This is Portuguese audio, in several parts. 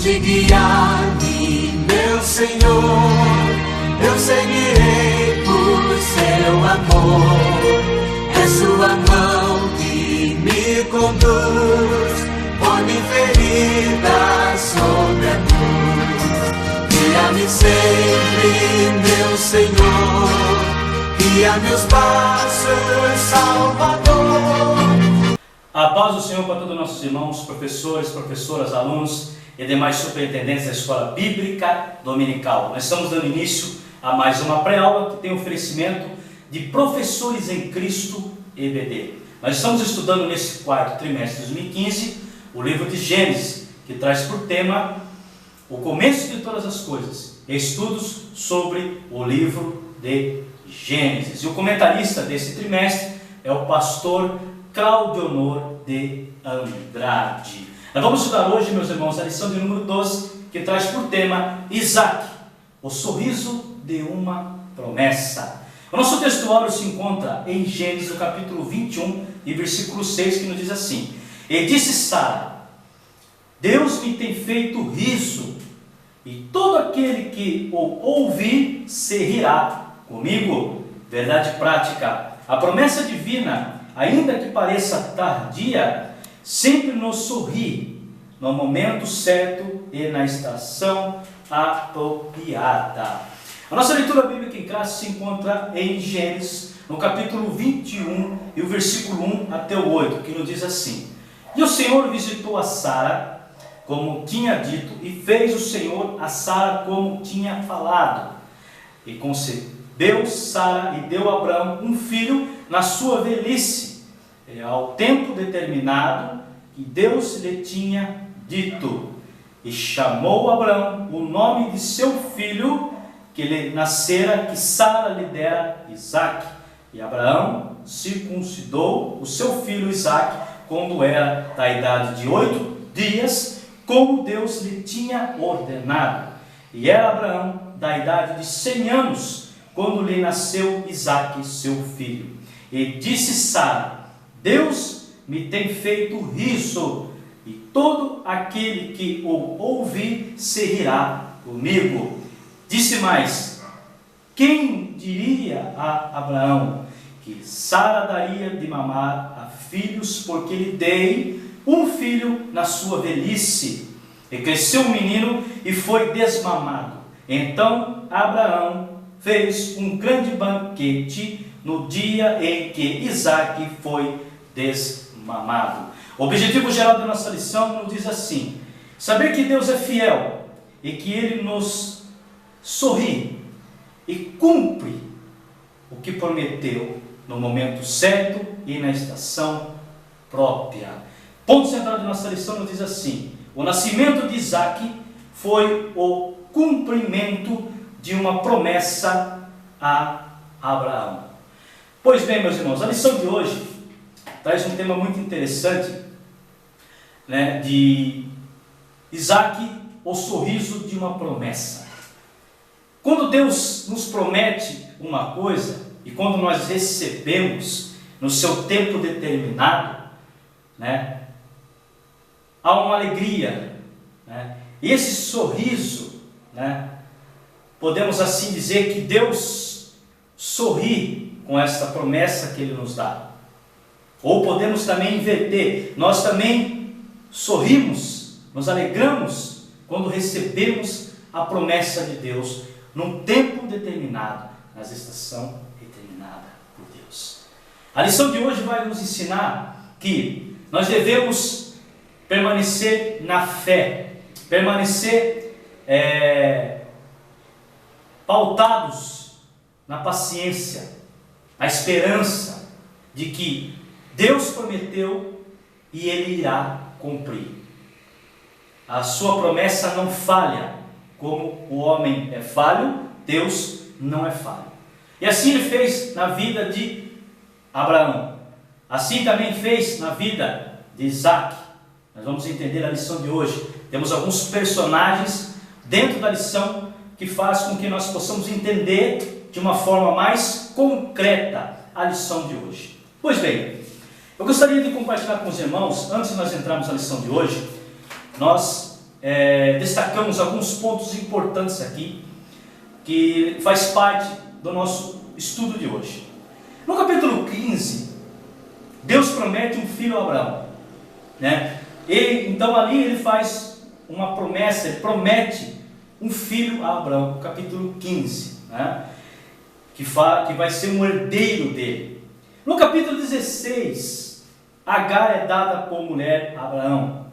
Se guiar-me, meu Senhor, eu seguirei por seu amor. É sua mão que me conduz, põe-me ferida sobre a cruz. Guia-me sempre, meu Senhor, guia meus passos, Salvador. A paz do Senhor para todos os nossos irmãos, professores, professoras, alunos e demais superintendentes da Escola Bíblica Dominical. Nós estamos dando início a mais uma pré-aula que tem oferecimento de Professores em Cristo EBD. Nós estamos estudando nesse quarto trimestre de 2015 o livro de Gênesis, que traz por tema o começo de todas as coisas, estudos sobre o livro de Gênesis. E o comentarista desse trimestre é o pastor Claudionor de Andrade. Nós vamos estudar hoje, meus irmãos, a lição de número 12, que traz por tema Isaac, o sorriso de uma promessa. O nosso texto áureo se encontra em Gênesis, no capítulo 21, e versículo 6, que nos diz assim: E disse Sara: Deus me tem feito riso, e todo aquele que o ouvir se rirá comigo. Verdade prática. A promessa divina, ainda que pareça tardia, sempre nos sorri no momento certo e na estação apropriada. A nossa leitura bíblica em classe se encontra em Gênesis, no capítulo 21, e o versículo 1 até o 8, que nos diz assim: E o Senhor visitou a Sara, como tinha dito, e fez o Senhor a Sara como tinha falado. E concebeu Sara e deu a Abrão um filho na sua velhice, ao tempo determinado que Deus lhe tinha dito. E chamou Abrão o nome de seu filho que lhe nascera, que Sara lhe dera, Isaque. E Abraão circuncidou o seu filho Isaque quando era da idade de 8 dias, como Deus lhe tinha ordenado. E era Abraão da idade de 100 anos quando lhe nasceu Isaque, seu filho. E disse Sara: Deus me tem feito riso, e todo aquele que o ouvir se rirá comigo. Disse mais: Quem diria a Abraão que Sara daria de mamar a filhos, porque lhe dei um filho na sua velhice? E cresceu o menino e foi desmamado. Então Abraão fez um grande banquete no dia em que Isaque foi desmamado. O objetivo geral da nossa lição nos diz assim: saber que Deus é fiel e que Ele nos sorri e cumpre o que prometeu no momento certo e na estação própria. Ponto central da nossa lição nos diz assim: o nascimento de Isaque foi o cumprimento de uma promessa a Abraão. Pois bem, meus irmãos, a lição de hoje traz um tema muito interessante, de Isaque, o sorriso de uma promessa. Quando Deus nos promete uma coisa, e quando nós recebemos no seu tempo determinado, há uma alegria, e esse sorriso, podemos assim dizer que Deus sorri com esta promessa que Ele nos dá. Ou podemos também inverter, nós também sorrimos, nos alegramos quando recebemos a promessa de Deus num tempo determinado, nas estação determinada por Deus. A lição de hoje vai nos ensinar que nós devemos permanecer na fé, permanecer pautados na paciência, na esperança de que Deus prometeu e Ele irá cumprir. A sua promessa não falha. Como o homem é falho, Deus não é falho. E assim Ele fez na vida de Abraão. Assim também fez na vida de Isaque. Nós vamos entender a lição de hoje. Temos alguns personagens dentro da lição que faz com que nós possamos entender de uma forma mais concreta a lição de hoje. Pois bem, eu gostaria de compartilhar com os irmãos, antes de nós entrarmos na lição de hoje, nós destacamos alguns pontos importantes aqui, que faz parte do nosso estudo de hoje. No capítulo 15, Deus promete um filho a Abraão, né? Então ali ele faz uma promessa, ele promete um filho a Abraão, no capítulo 15, né? Que vai ser um herdeiro dele. No capítulo 16, Agar é dada como mulher a Abraão,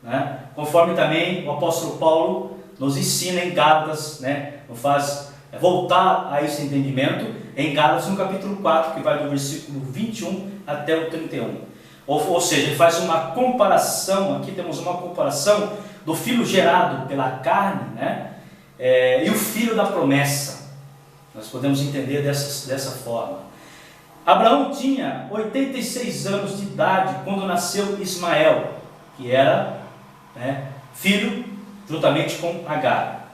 né? Conforme também o apóstolo Paulo nos ensina em Gálatas, né? Nos faz voltar a esse entendimento em Gálatas, no capítulo 4, que vai do versículo 21 até o 31. Ou seja, ele faz uma comparação, aqui temos uma comparação do filho gerado pela carne, né? E o filho da promessa. Nós podemos entender dessa forma. Abraão tinha 86 anos de idade quando nasceu Ismael, que era, né, filho juntamente com Agar.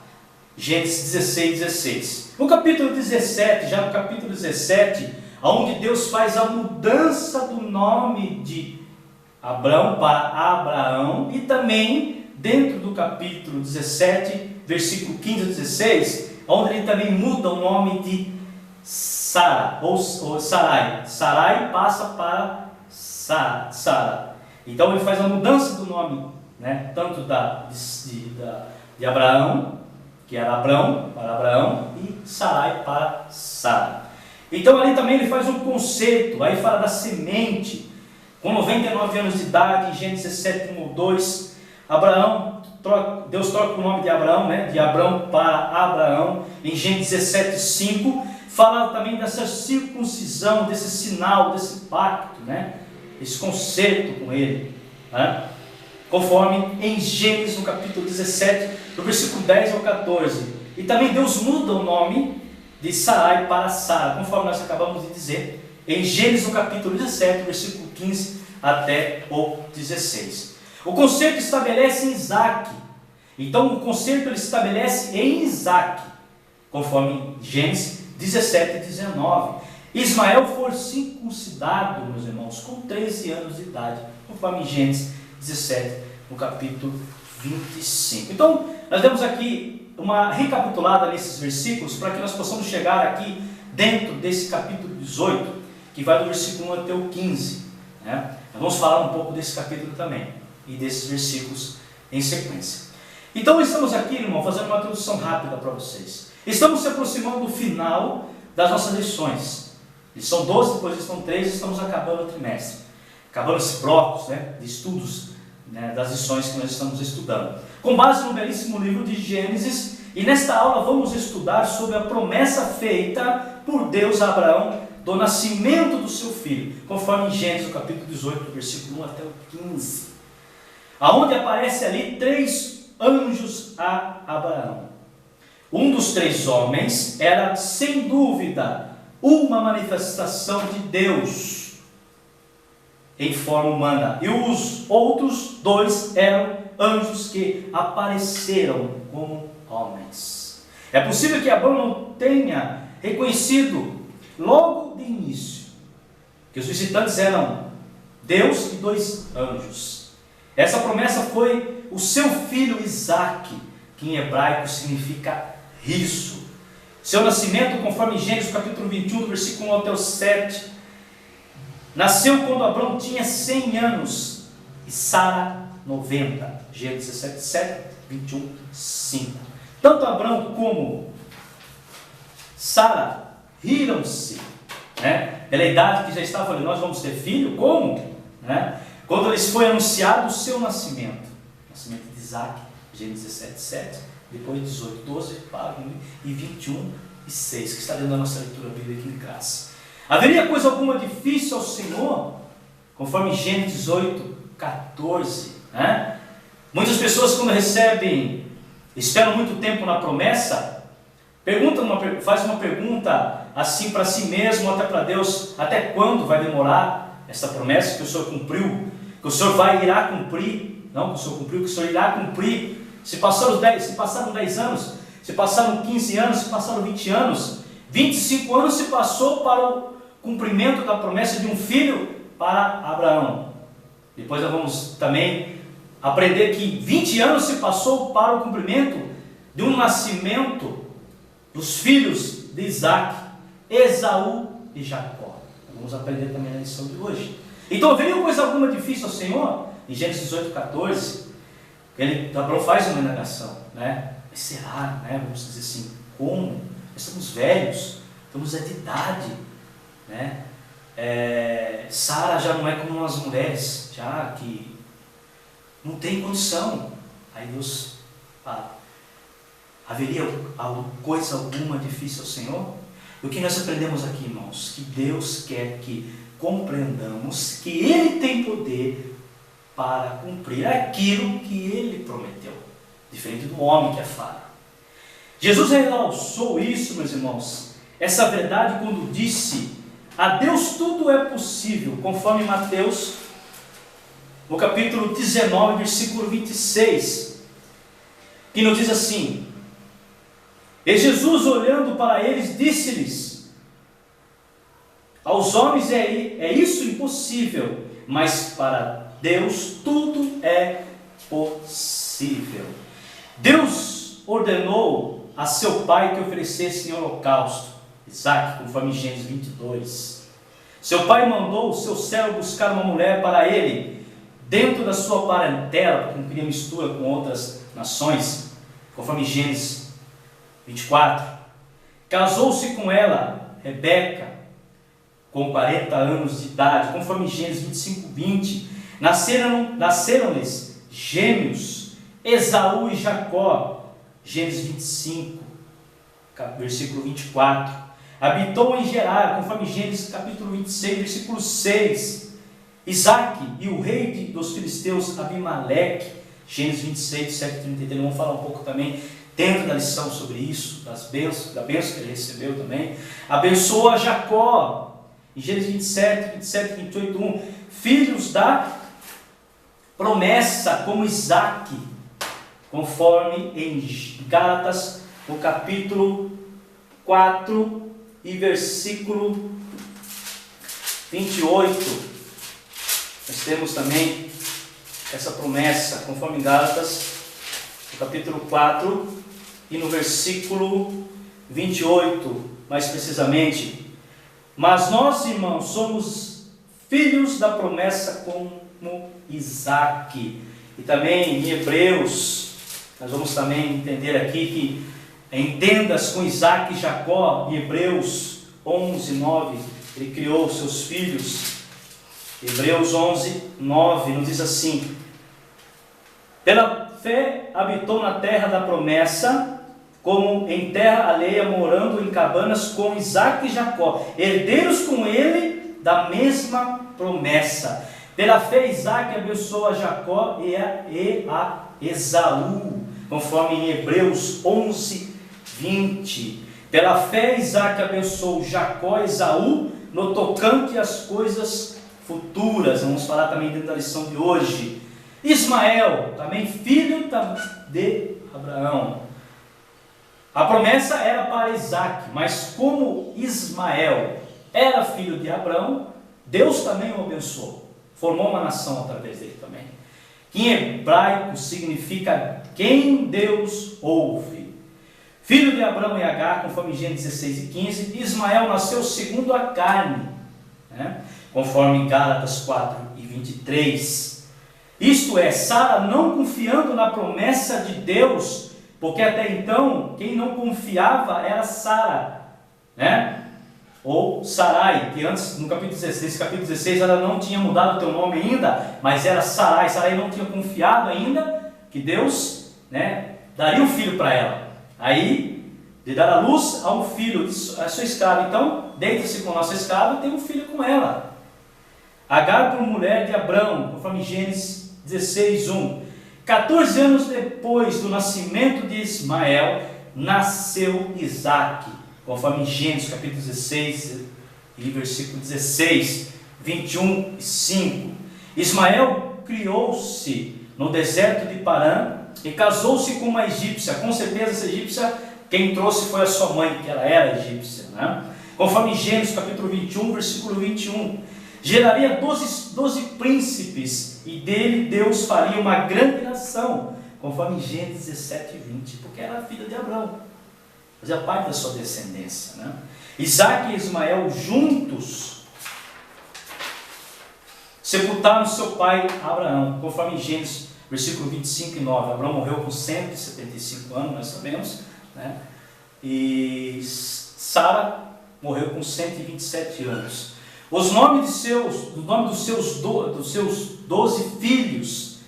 Gênesis 16. No capítulo 17, já no capítulo 17, onde Deus faz a mudança do nome de Abrão para Abraão, e também dentro do capítulo 17, versículo 15 a 16, onde ele também muda o nome de Sara, ou Sarai. Sarai passa para Sara. Então ele faz a mudança do nome, né, tanto de Abraão, que era Abrão, para Abraão, e Sarai para Sara. Então ali também ele faz um conceito, aí fala da semente. Com 99 anos de idade, em Gênesis 17:1-2, Deus troca o nome de Abraão, né, de Abrão para Abraão. Em Gênesis 17:5, fala também dessa circuncisão, desse sinal, desse pacto, né, esse conceito com ele, né, conforme em Gênesis no capítulo 17, do versículo 10 ao 14. E também Deus muda o nome de Sarai para Sara, conforme nós acabamos de dizer, em Gênesis no capítulo 17, versículo 15 até o 16. O conceito estabelece em Isaac. Então o conceito ele estabelece em Isaac, conforme Gênesis 17 e 19. Ismael foi circuncidado, meus irmãos, com 13 anos de idade, conforme Gênesis 17, no capítulo 25. Então, nós demos aqui uma recapitulada nesses versículos, para que nós possamos chegar aqui dentro desse capítulo 18, que vai do versículo 1 até o 15. Né? Nós vamos falar um pouco desse capítulo também, e desses versículos em sequência. Então, estamos aqui, irmão, fazendo uma introdução rápida para vocês. Estamos se aproximando do final das nossas lições. Lição 12, depois lição 13, estamos acabando o trimestre. Acabando esses blocos, né, de estudos, né, das lições que nós estamos estudando. Com base no belíssimo livro de Gênesis, e nesta aula vamos estudar sobre a promessa feita por Deus a Abraão do nascimento do seu filho, conforme em Gênesis, capítulo 18, do versículo 1 até o 15. Aonde aparece ali 3 anjos a Abraão. Um dos 3 homens era, sem dúvida, uma manifestação de Deus em forma humana, e os outros 2 eram anjos que apareceram como homens. É possível que Abraão não tenha reconhecido logo de início que os visitantes eram Deus e 2 anjos. Essa promessa foi o seu filho Isaac, que em hebraico significa riso. Seu nascimento, conforme Gênesis capítulo 21, do versículo 1 até o 7, nasceu quando Abraão tinha 100 anos e Sara 90. Gênesis 17, 7, 21, 5. Tanto Abraão como Sara riram-se, né, pela idade que já estava ali. Nós vamos ter filho? Como? Né? Quando lhes foi anunciado o seu nascimento. Nascimento de Isaac, Gênesis 17, 7. Depois 18, 12, e 21 e 6, que está dentro da nossa leitura bíblica aqui em graça. Haveria coisa alguma difícil ao Senhor? Conforme Gênesis 18, 14. Né? Muitas pessoas, quando esperam muito tempo na promessa, faz uma pergunta assim para si mesmo, até para Deus: até quando vai demorar essa promessa que o Senhor cumpriu? Que o Senhor irá cumprir? Não, que o Senhor cumpriu, que o Senhor irá cumprir. Se passaram 10 anos, se passaram 15 anos, se passaram 20 anos, 25 anos se passou para o cumprimento da promessa de um filho para Abraão. Depois nós vamos também aprender que 20 anos se passou para o cumprimento de um nascimento dos filhos de Isaac, Esaú e Jacó. Vamos aprender também na lição de hoje. Então veio coisa alguma difícil ao Senhor? Em Gênesis 18:14, Abraão faz uma indagação, né? Mas será, né? Vamos dizer assim, como? Nós estamos velhos, estamos de idade, né? Sara já não é como as mulheres, já que não tem condição. Aí Deus fala, haveria coisa alguma difícil ao Senhor? O que nós aprendemos aqui, irmãos? Que Deus quer que compreendamos que Ele tem poder para cumprir aquilo que Ele prometeu, diferente do homem que é falho. Jesus realçou isso, meus irmãos, essa verdade quando disse: a Deus tudo é possível, conforme Mateus, no capítulo 19, versículo 26, que nos diz assim: e Jesus, olhando para eles, disse-lhes: aos homens é isso impossível, mas para Deus tudo é possível. Deus ordenou a seu pai que oferecesse em holocausto Isaac, conforme Gênesis 22. Seu pai mandou o seu servo buscar uma mulher para ele, dentro da sua parentela, porque não queria mistura com outras nações, conforme Gênesis 24. Casou-se com ela, Rebeca, com 40 anos de idade, conforme Gênesis 25:20. Nasceram-lhes gêmeos, Esaú e Jacó, Gênesis 25, versículo 24. Habitou em Gerar, conforme Gênesis capítulo 26, versículo 6. Isaac e o rei dos filisteus, Abimeleque, Gênesis 26, 7, 33. Vamos falar um pouco também dentro da lição sobre isso, da bênção que ele recebeu também. Abençoou a Jacó, em Gênesis 27, 28, 1. Filhos da promessa, como Isaac, conforme em Gálatas, no capítulo 4 e versículo 28. Nós temos também essa promessa, conforme em Gálatas, no capítulo 4 e no versículo 28, mais precisamente. Mas nós, irmãos, somos filhos da promessa como Isaac. E também em Hebreus, nós vamos também entender aqui que entendas com Isaac e Jacó, em Hebreus 11, 9, ele criou seus filhos. Hebreus 11, 9, nos diz assim: pela fé habitou na terra da promessa, como em terra alheia, morando em cabanas com Isaac e Jacó, herdeiros com ele da mesma promessa. Pela fé Isaac abençoou a Jacó e a Esaú, conforme em Hebreus 11, 20. Pela fé Isaac abençoou Jacó e Esaú no tocante às coisas futuras. Vamos falar também dentro da lição de hoje. Ismael, também filho de Abraão. A promessa era para Isaac, mas como Ismael era filho de Abraão, Deus também o abençoou. Formou uma nação através dele também, que em hebraico significa quem Deus ouve. Filho de Abraão e Agar, conforme Gênesis 16 e 15, Ismael nasceu segundo a carne, né? Conforme Gálatas 4 e 23. Isto é, Sara não confiando na promessa de Deus, porque até então quem não confiava era Sara, né? Ou Sarai, que antes, no capítulo 16, ela não tinha mudado o teu nome ainda, mas era Sarai. Sarai não tinha confiado ainda que Deus, né, daria um filho para ela. Aí, de dar a luz a um filho, a sua escrava. Então, deita-se com a nossa escrava e tem um filho com ela. Agar, por mulher de Abrão, conforme Gênesis 16, 1. 14 anos depois do nascimento de Ismael, nasceu Isaac, conforme Gênesis capítulo 16 e versículo 16, 21 e 5. Ismael criou-se no deserto de Parã e casou-se com uma egípcia. Com certeza essa egípcia, quem trouxe foi a sua mãe, que ela era egípcia, né? Conforme Gênesis capítulo 21, versículo 21. geraria 12 príncipes, e dele Deus faria uma grande nação, conforme Gênesis 17, 20, porque era a filha de Abraão, fazia parte da sua descendência, né? Isaac e Ismael juntos sepultaram seu pai Abraão, conforme Gênesis, versículo 25 e 9. Abraão morreu com 175 anos, nós sabemos, né? E Sara morreu com 127 anos. Os nomes dos seus 12 filhos,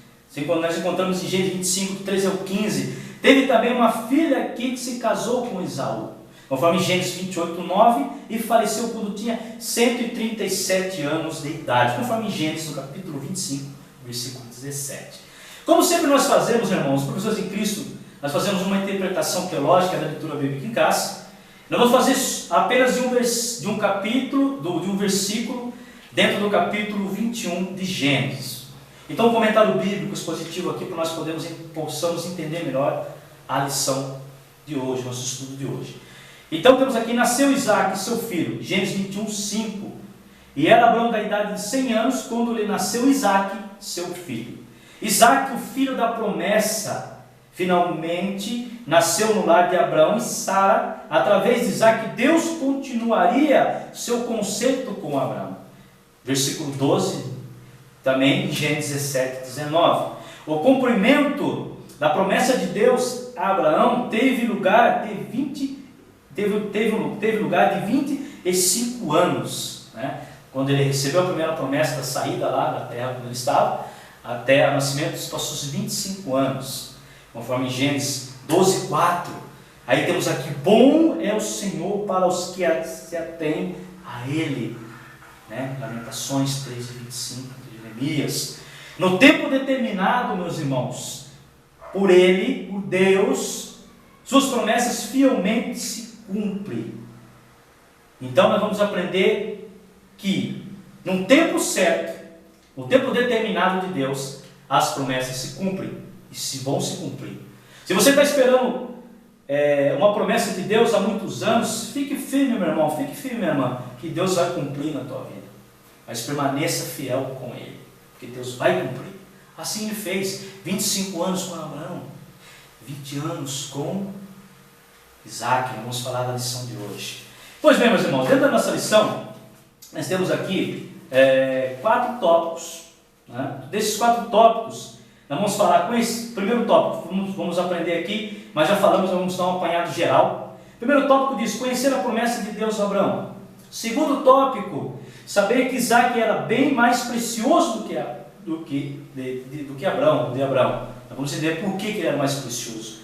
nós encontramos em Gênesis 25, do 13 ao 15. Teve também uma filha aqui que se casou com Esaú, conforme Gênesis 28, 9, e faleceu quando tinha 137 anos de idade, conforme Gênesis, no capítulo 25, versículo 17. Como sempre nós fazemos, irmãos, professores em Cristo, nós fazemos uma interpretação teológica da leitura bíblica em casa. Nós vamos fazer apenas de um versículo dentro do capítulo 21 de Gênesis. Então, um comentário bíblico expositivo aqui para nós possamos entender melhor a lição de hoje, nosso estudo de hoje. Então, temos aqui: nasceu Isaac, seu filho, Gênesis 21, 5. E era Abraão da idade de 100 anos quando lhe nasceu Isaac, seu filho. Isaac, o filho da promessa, finalmente nasceu no lar de Abraão e Sara. Através de Isaac, Deus continuaria seu concerto com Abraão. Versículo 12, também em Gênesis 17, 19. O cumprimento da promessa de Deus a Abraão teve lugar de 25 anos, né? Quando ele recebeu a primeira promessa da saída lá da terra onde ele estava, até o nascimento dos passos 25 anos, conforme Gênesis 12, 4. Aí temos aqui: bom é o Senhor para os que se atêm a Ele, né? Lamentações 3, 25 de Jeremias. No tempo determinado, meus irmãos, por Ele, por Deus, suas promessas fielmente se cumprem. Então nós vamos aprender que num tempo certo, no tempo determinado de Deus, as promessas se cumprem e vão se cumprir. Se você está esperando uma promessa de Deus há muitos anos, fique firme, meu irmão, fique firme, minha irmã, que Deus vai cumprir na tua vida. Mas permaneça fiel com Ele, porque Deus vai cumprir. Assim Ele fez: 25 anos com Abraão, 20 anos com Isaac. Nós vamos falar da lição de hoje. Pois bem, meus irmãos, dentro da nossa lição, nós temos aqui 4 tópicos, né? Desses 4 tópicos, nós vamos falar com esse primeiro tópico, vamos aprender aqui, mas já falamos, vamos dar um apanhado geral. Primeiro tópico diz: conhecer a promessa de Deus a Abraão. Segundo tópico, saber que Isaac era bem mais precioso do que Abraão. Nós vamos entender por que ele era mais precioso.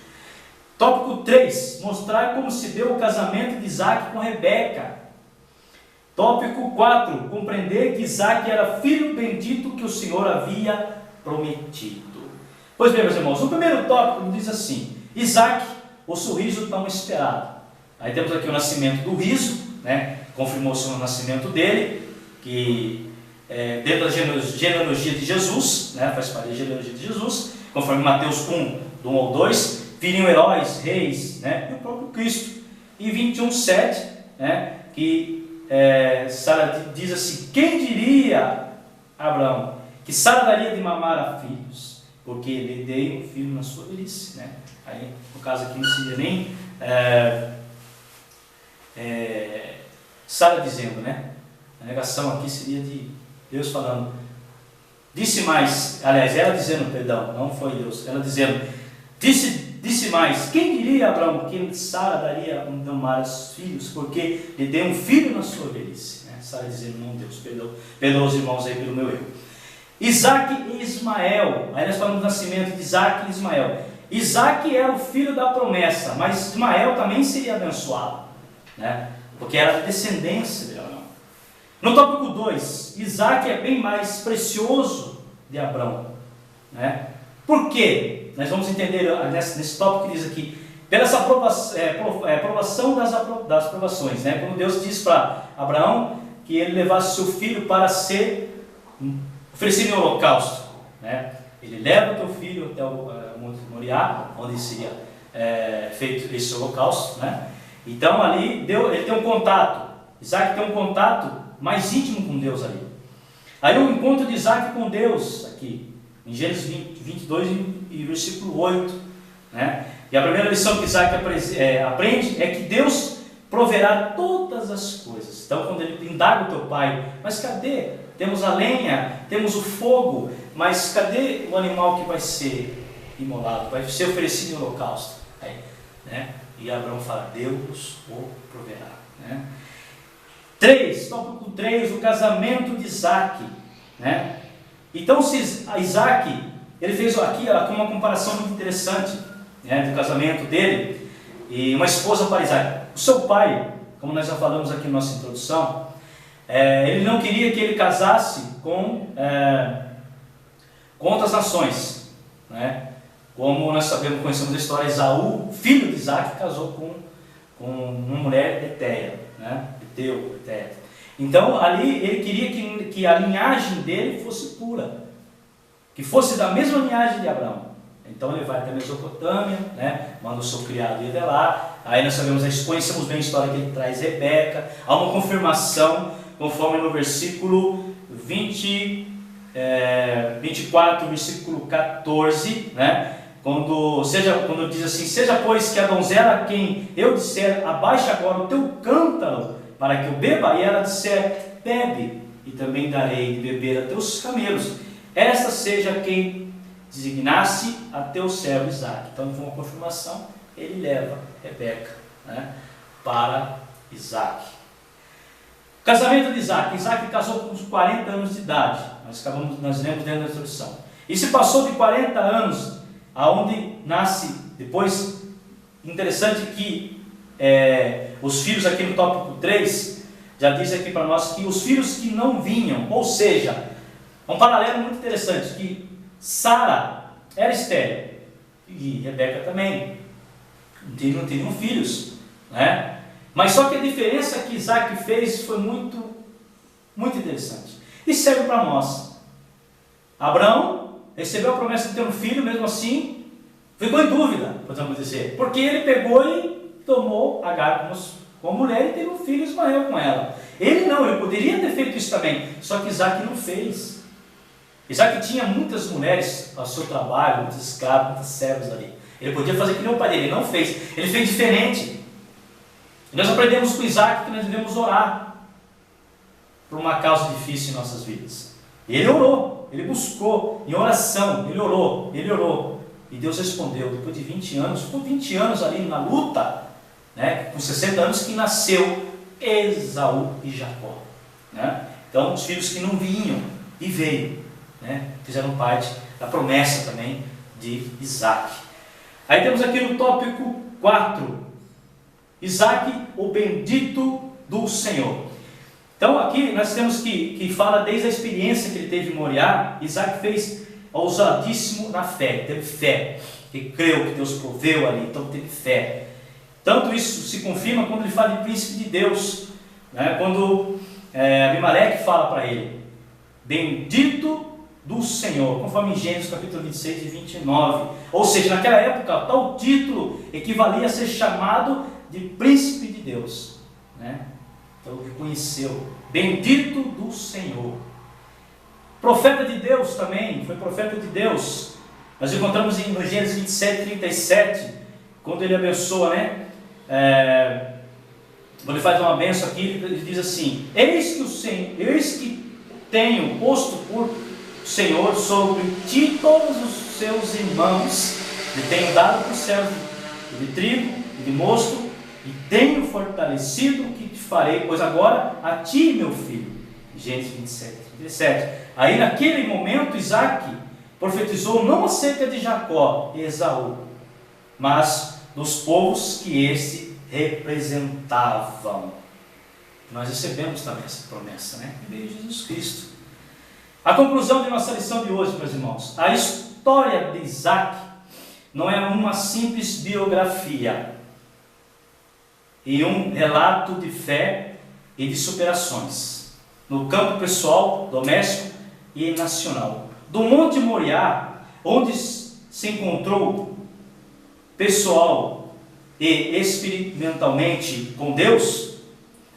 Tópico 3, mostrar como se deu o casamento de Isaac com Rebeca. Tópico 4, compreender que Isaac era filho bendito que o Senhor havia prometido. Pois bem, meus irmãos, o primeiro tópico diz assim: Isaac, o sorriso tão esperado. Aí temos aqui o nascimento do riso, né? Confirmou-se o nascimento dele, que dentro da genealogia de Jesus, né? Faz parte da genealogia de Jesus, conforme Mateus 1, do 1 ao 2, viriam heróis, reis, né? E o próprio Cristo. E 21, 7, né? Que Sara diz assim: quem diria, Abraão, que Sara daria de mamar a filhos, porque lhe dei um filho na sua velhice, né? Aí, no caso aqui, não seria nem Sara dizendo, né? A negação aqui seria de Deus falando. Disse mais, aliás, ela dizendo, perdão, não foi Deus, ela dizendo, disse mais: quem diria, Abraão, que Sara daria um mamar aos filhos, porque lhe dei um filho na sua velhice, né? Sara dizendo: não, Deus, perdoa os irmãos aí pelo meu erro. Isaac e Ismael, aí nós falamos do nascimento de Isaac e Ismael. Isaac era o filho da promessa, mas Ismael também seria abençoado, né? Porque era a descendência de Abraão. No tópico 2, Isaac é bem mais precioso de Abraão, né? Por quê? Nós vamos entender nesse tópico que diz aqui, pela essa provação das provações, né? Quando Deus diz para Abraão que ele levasse seu filho para ser oferecido em holocausto, né? Ele leva o teu filho até o Monte Moriá, onde seria feito esse holocausto, né? Então ali ele tem um contato, Isaac tem um contato mais íntimo com Deus ali. Aí o encontro de Isaac com Deus, aqui, em Gênesis 22 e versículo 8. Né? E a primeira lição que Isaac aprende é que Deus proverá todas as coisas. Então, quando ele indaga o teu pai, mas cadê? Temos a lenha, temos o fogo, mas cadê o animal que vai ser imolado, vai ser oferecido em holocausto? Aí, né? E Abraão fala, Deus o proverá. Né? 3, tópico 3, o casamento de Isaac. Né? Então, se Isaac, ele fez aqui uma comparação muito interessante, né, do casamento dele, e uma esposa para Isaac. O seu pai, como nós já falamos aqui na nossa introdução, ele não queria que ele casasse com outras nações, né? Como nós conhecemos a história, Esaú, filho de Isaac, casou com uma mulher etéia, né? Etéia. Então ali ele queria que a linhagem dele fosse pura, que fosse da mesma linhagem de Abraão. Então ele vai até a Mesopotâmia, né? Manda o seu criado ir até lá. Aí nós conhecemos bem a história que ele traz Rebeca. Há uma confirmação, conforme no versículo 24, versículo 14, né? Quando diz assim, seja pois que a donzela a quem eu disser, abaixa agora o teu cântaro, para que eu beba, e ela disser, bebe, e também darei de beber a teus camelos. Esta seja quem designasse a teu servo Isaac. Então foi uma confirmação, ele leva Rebeca, né, para Isaac. O casamento de Isaac. Isaac casou com uns 40 anos de idade. Nós lemos dentro da introdução. E se passou de 40 anos, aonde nasce, depois, interessante que os filhos aqui no tópico 3, já diz aqui para nós que os filhos que não vinham, ou seja, um paralelo muito interessante, que Sara era estéril, e Rebeca também, não tinham filhos, né? Mas só que a diferença que Isaac fez foi muito, muito interessante, e serve para nós. Abraão recebeu a promessa de ter um filho, mesmo assim, ficou em dúvida, podemos dizer, porque ele pegou e tomou Agar como mulher e teve um filho, Ismael, com ela. Ele poderia ter feito isso também, só que Isaac não fez. Isaac tinha muitas mulheres ao seu trabalho, muitos escravos, muitos servos ali. Ele podia fazer que nem o pai dele, ele não fez. Ele fez diferente. E nós aprendemos com Isaac que nós devemos orar por uma causa difícil em nossas vidas. E ele orou, ele buscou, em oração, ele orou. E Deus respondeu, depois de 20 anos, ficou 20 anos ali na luta, né, com 60 anos que nasceu Esaú e Jacó. Né? Então, os filhos que não vinham, e veio, né, fizeram parte da promessa também de Isaac. Aí temos aqui no tópico 4, Isaac, o bendito do Senhor. Então aqui nós temos que fala desde a experiência que ele teve em Moriá. Isaac fez ousadíssimo na fé, teve fé, ele creu que Deus proveu ali, então teve fé. Tanto isso se confirma quando ele fala de príncipe de Deus, né? Quando Abimeleque fala para ele, bendito do Senhor, conforme em Gênesis capítulo 26 e 29. Ou seja, naquela época, tal título equivalia a ser chamado de príncipe de Deus, né? Então ele conheceu, bendito do Senhor. Profeta de Deus também, foi profeta de Deus. Nós encontramos em Gênesis 27, 37, quando ele abençoa, né? Quando ele faz uma bênção aqui, ele diz assim, eis que tenho posto por Senhor sobre ti todos os seus irmãos, e tenho dado por servo de trigo e de mosto, e tenho fortalecido o que te farei, pois agora a ti, meu filho. Gênesis 27, 37. Aí naquele momento Isaac profetizou não acerca de Jacó e Esaú, mas dos povos que este representavam. Nós recebemos também essa promessa, né? Em meio de Jesus Cristo. A conclusão de nossa lição de hoje, meus irmãos, a história de Isaac não é uma simples biografia e um relato de fé e de superações no campo pessoal, doméstico e nacional. Do Monte Moriá, onde se encontrou pessoal e experimentalmente com Deus,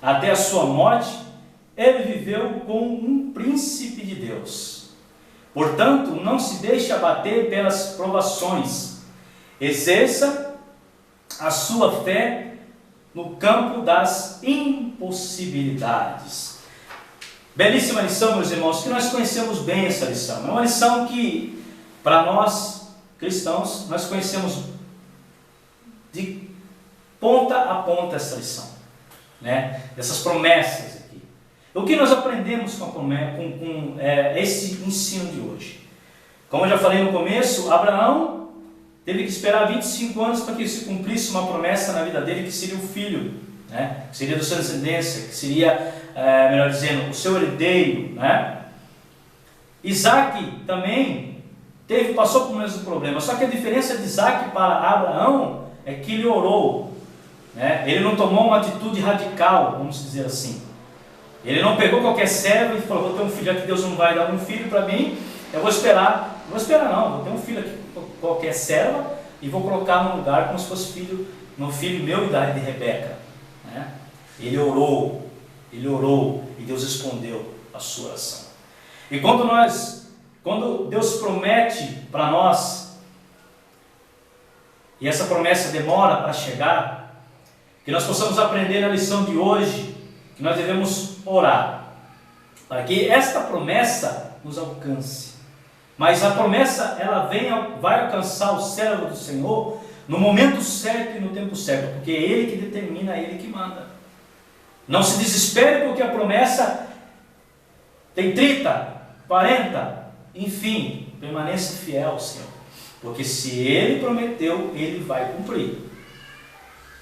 até a sua morte, ele viveu com um príncipe de Deus. Portanto, não se deixe abater pelas provações. Exerça a sua fé no campo das impossibilidades. Belíssima lição, meus irmãos, que nós conhecemos bem essa lição. É uma lição que, para nós cristãos, nós conhecemos de ponta a ponta essa lição, né? Essas promessas aqui. O que nós aprendemos com esse ensino de hoje? Como eu já falei no começo, Abraão teve que esperar 25 anos para que se cumprisse uma promessa na vida dele, que seria o filho, né? Que seria da sua descendência, que seria, melhor dizendo, o seu herdeiro, né? Isaac também passou por mesmo problema, só que a diferença de Isaac para Abraão é que ele orou, né? Ele não tomou uma atitude radical, vamos dizer assim. Ele não pegou qualquer servo e falou: vou ter um filho, já que Deus não vai dar um filho para mim, eu vou esperar. Não vou esperar não, vou ter um filho aqui, qualquer serva, e vou colocar no lugar como se fosse meu filho meu e da de Rebeca, né? Ele orou, e Deus respondeu a sua oração. E quando Deus promete para nós, e essa promessa demora para chegar, que nós possamos aprender na lição de hoje, que nós devemos orar, para que esta promessa nos alcance. Mas a promessa, ela vai alcançar o servo do Senhor no momento certo e no tempo certo, porque é Ele que determina, é Ele que manda. Não se desespere porque a promessa tem 30, 40, enfim, permaneça fiel ao Senhor, porque se Ele prometeu, Ele vai cumprir.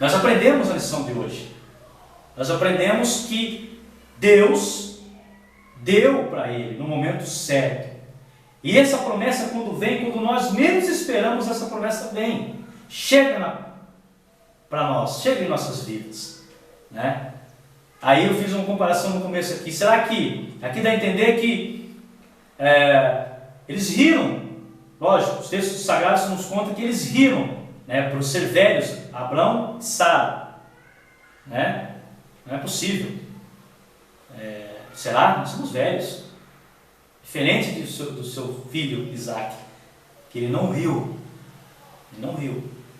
Nós aprendemos a lição de hoje. Nós aprendemos que Deus deu para ele no momento certo. E essa promessa, quando nós menos esperamos, essa promessa vem. Chega para nós, chega em nossas vidas, né? Aí eu fiz uma comparação no começo aqui. Será que aqui dá a entender que eles riram? Lógico, os textos sagrados nos contam que eles riram, né, por ser velhos, Abrão e Sara, né? Não é possível. Será? Nós somos velhos. Diferente do seu filho Isaac, que ele não riu.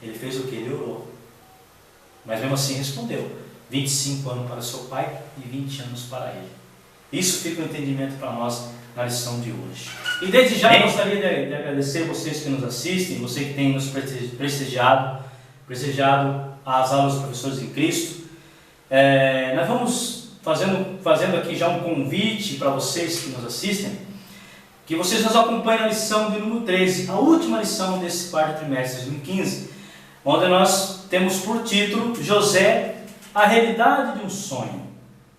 Ele fez o que? Ele orou. Mas mesmo assim respondeu. 25 anos para seu pai e 20 anos para ele. Isso fica um entendimento para nós na lição de hoje. E desde já eu gostaria de agradecer vocês que nos assistem, você que tem nos prestigiado as aulas dos professores em Cristo. Nós vamos fazendo aqui já um convite para vocês que nos assistem, que vocês nos acompanhem na lição de número 13, a última lição desse quarto trimestre de 2015, onde nós temos por título José, a realidade de um sonho,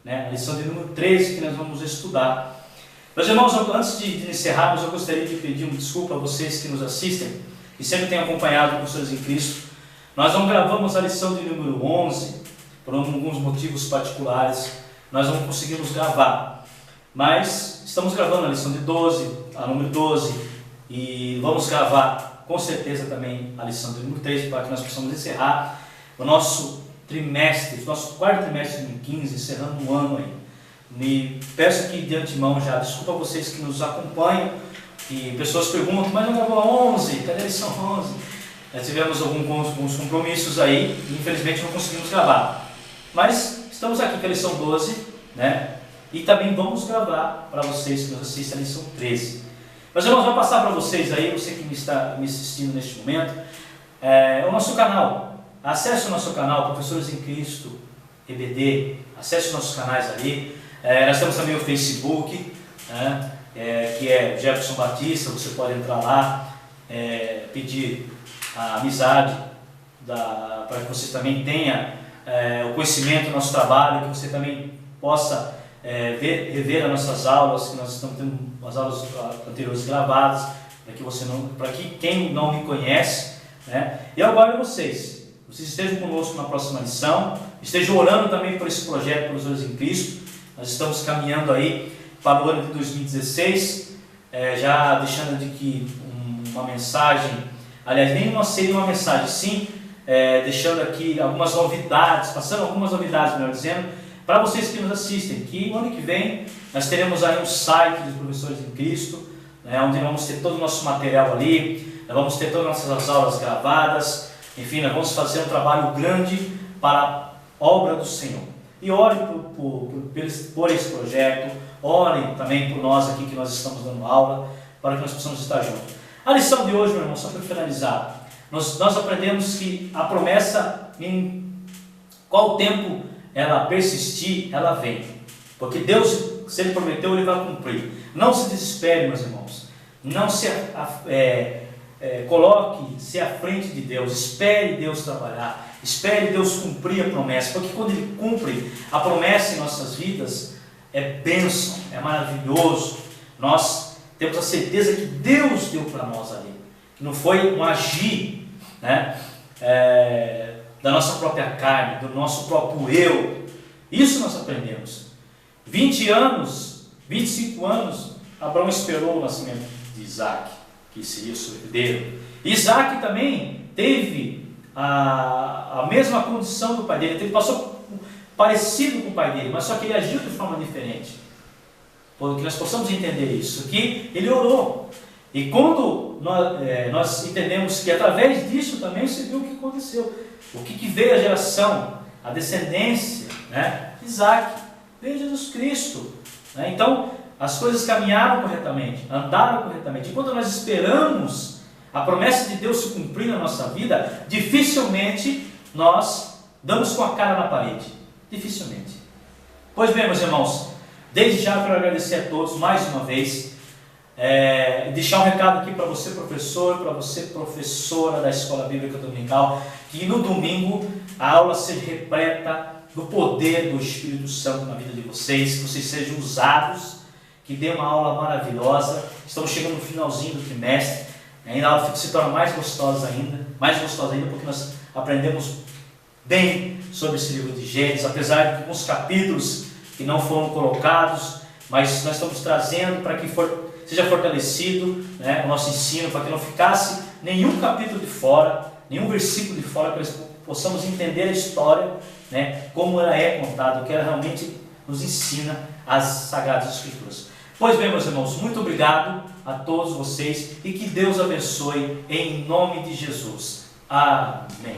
né? A lição de número 13 que nós vamos estudar. Meus irmãos, antes de encerrarmos, eu gostaria de pedir uma desculpa a vocês que nos assistem e sempre têm acompanhado os professores em Cristo. Nós não gravamos a lição de número 11, por alguns motivos particulares, nós não conseguimos gravar, mas estamos gravando a lição de 12, a número 12, e vamos gravar com certeza também a lição de número 13, para que nós possamos encerrar o nosso trimestre, nosso quarto trimestre de 2015, encerrando um ano aí. E peço aqui de antemão já, desculpa a vocês que nos acompanham, e pessoas perguntam, mas não gravou a 11, cadê a lição 11? Nós tivemos alguns compromissos aí, e infelizmente não conseguimos gravar. Mas estamos aqui com a lição 12, né? E também vamos gravar para vocês que nos assistem a lição 13. Meus irmãos, vou passar para vocês aí, você que está me assistindo neste momento, o nosso canal. Acesse o nosso canal, Professores em Cristo, EBD, acesse os nossos canais ali. Nós temos também o Facebook, né? Que é Jefferson Batista, você pode entrar lá, pedir a amizade, para que você também tenha o conhecimento do nosso trabalho, que você também possa rever as nossas aulas, que nós estamos tendo as aulas anteriores gravadas, para que quem não me conhece, né? E eu aguardo vocês estejam conosco na próxima lição, estejam orando também por esse projeto Professores em Cristo. Nós estamos caminhando aí para o ano de 2016, já deixando aqui uma mensagem, aliás, nem uma mensagem, sim, deixando aqui algumas novidades, passando algumas novidades, melhor dizendo, para vocês que nos assistem, que o ano que vem nós teremos aí um site dos Professores em Cristo, né, onde vamos ter todo o nosso material ali, nós vamos ter todas as nossas aulas gravadas, enfim, nós vamos fazer um trabalho grande para a obra do Senhor. E ore por esse projeto, ore também por nós aqui que nós estamos dando aula, para que nós possamos estar juntos. A lição de hoje, meu irmão, só para finalizar, nós aprendemos que a promessa, em qual tempo ela persistir, ela vem. Porque Deus, se Ele prometeu, Ele vai cumprir. Não se desespere, meus irmãos. Não se coloque-se à frente de Deus. Espere Deus trabalhar. Espere Deus cumprir a promessa. Porque quando Ele cumpre a promessa em nossas vidas, é bênção, é maravilhoso. Nós temos a certeza que Deus deu para nós ali. Não foi um agir, né, da nossa própria carne, do nosso próprio eu. Isso nós aprendemos. 20 anos, 25 anos, Abraão esperou o nascimento de Isaac, que seria o seu herdeiro. Isaac também teve a mesma condição do pai dele. Ele passou parecido com o pai dele, mas só que ele agiu de forma diferente. Porque nós possamos entender isso, que ele orou. E quando nós entendemos que através disso também se viu o que aconteceu. O que veio a geração, a descendência, né? Isaac, veio Jesus Cristo. Né? Então, as coisas caminharam corretamente, andaram corretamente. E quando nós esperamos a promessa de Deus se cumprir na nossa vida, dificilmente nós damos com a cara na parede. Dificilmente. Pois bem, meus irmãos, desde já eu quero agradecer a todos mais uma vez. Deixar um recado aqui para você, professor, para você, professora da Escola Bíblica Dominical, que no domingo a aula seja repleta do poder do Espírito Santo na vida de vocês, que vocês sejam usados, que dê uma aula maravilhosa. Estamos chegando no finalzinho do trimestre, ainda a aula se torna mais gostosa ainda, porque nós aprendemos bem sobre esse livro de Gênesis, apesar de alguns capítulos que não foram colocados, mas nós estamos trazendo para que seja fortalecido, né, o nosso ensino, para que não ficasse nenhum capítulo de fora, nenhum versículo de fora, para que possamos entender a história, né, como ela é contada, o que ela realmente nos ensina as Sagradas Escrituras. Pois bem, meus irmãos, muito obrigado a todos vocês e que Deus abençoe em nome de Jesus. Amém.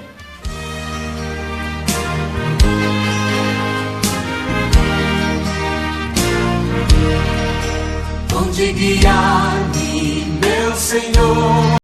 Onde guiar-me, meu Senhor.